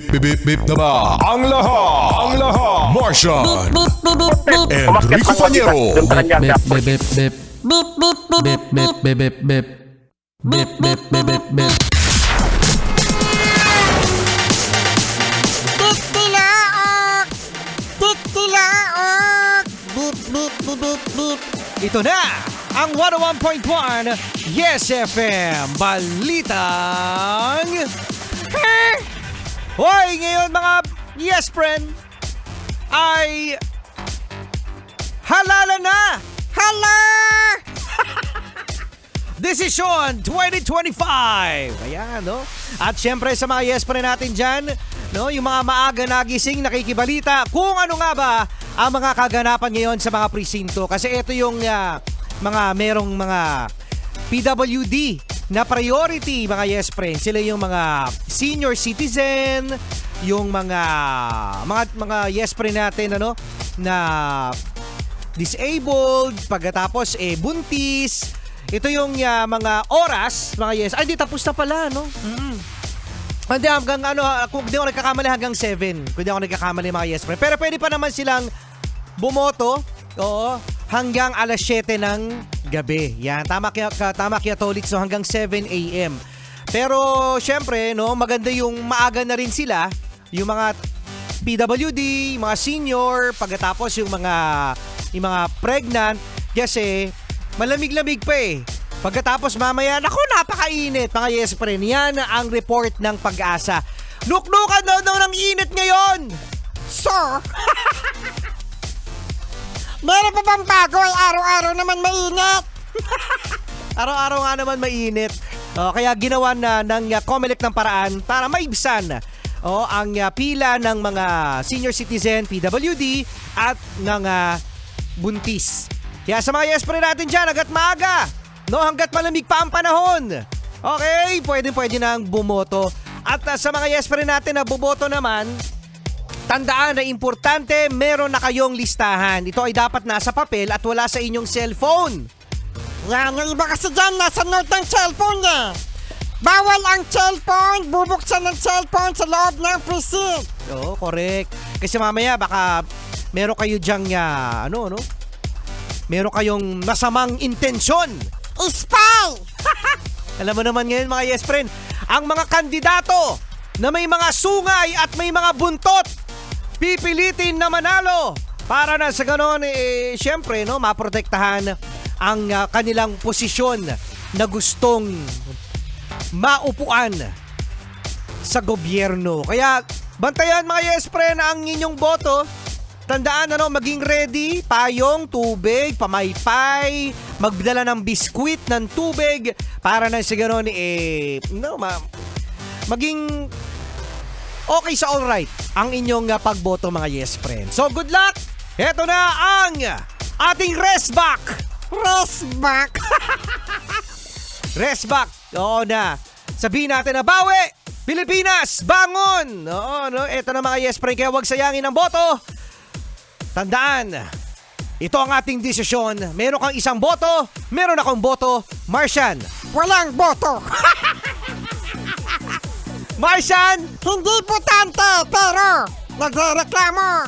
Bip na ba ang lahat? Martian, Enrico Panyero, Titilaok! Titilaok! Beep, beep, beep, beep, beep. Ito na ang 101.1 Yes FM Balitang Hoy, ngayon mga Yes Friend ay halala na! Hala! Desisyon 2025! Ayan, no? At syempre sa mga Yes Friend natin dyan, no? Yung mga maaga nagising, nakikibalita kung ano nga ba ang mga kaganapan ngayon sa mga presinto. Kasi ito yung merong mga PWD na priority, mga Yes Friend. Sila yung mga senior citizen, yung mga Yes Friend natin, ano, na disabled, pagkatapos buntis. Ito yung mga oras, mga Yes. Ay, di tapos na pala, no? Hindi, hanggang kung di ako nagkakamali hanggang 7. Kung di ako nagkakamali, mga Yes Friend. Pero pwede pa naman silang bumoto, oo, hanggang alas 7 ng gabi. Yan, tama kaya Tolix, so hanggang 7 a.m. Pero syempre, no, maganda yung maaga na rin sila, yung mga PWD, mga senior, pagkatapos yung mga pregnant, kasi malamig-lamig pa eh. Pagkatapos mamaya, naku, napakainit, mga Yes Friend. Yan ang report ng Pag-asa. Nuknukan daw ng init ngayon! So, meron pa bang bago ay araw-araw naman mainit? Araw-araw nga naman mainit. Kaya ginawa na ng COMELEC ng paraan para maibsan ang pila ng mga senior citizen, PWD at ng buntis. Kaya sa mga Yes Friend natin dyan, hanggat maaga, no, hanggat malamig pa ang panahon, okay, pwede nang bumoto. At sa mga Yes Friend natin na buboto naman, tandaan na importante, meron na kayong listahan. Ito ay dapat nasa papel at wala sa inyong cellphone. Yan, yung iba kasi dyan, nasa note ng cellphone niya. Bawal ang cellphone, bubuksan ng cellphone sa loob ng precinct. Oo, correct. Kasi mamaya baka meron kayo dyang meron kayong masamang intensyon. Spy! Alam mo naman ngayon, mga Yes Friend, ang mga kandidato na may mga sungay at may mga buntot, pipilitin na manalo para na sa ganon, syempre, no, maprotektahan ang kanilang posisyon na gustong maupuan sa gobyerno. Kaya bantayan, mga Yes Friend, ang inyong boto. Tandaan, maging ready, payong, tubig, pamaypay, magdala ng biskwit, ng tubig, para na sa ganon, maging okay sa all right ang inyong pagboto, mga Yes Friend. So, good luck! Heto na ang ating rest back! Rest back! Rest back! Oo na. Sabihin natin na bawi! Pilipinas, bangon! Oo, no? Eto na, mga Yes Friend, kaya huwag sayangin ang boto. Tandaan, ito ang ating desisyon. Meron kang isang boto, meron akong boto. Martian! Walang boto! Martian! Hindi botante, pero nagre-reklamo.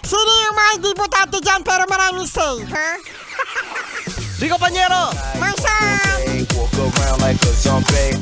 Sino yung mga hindi botante dyan pero maraming say, ha? Rico Panyero! Marshall! Walk around like a zombie.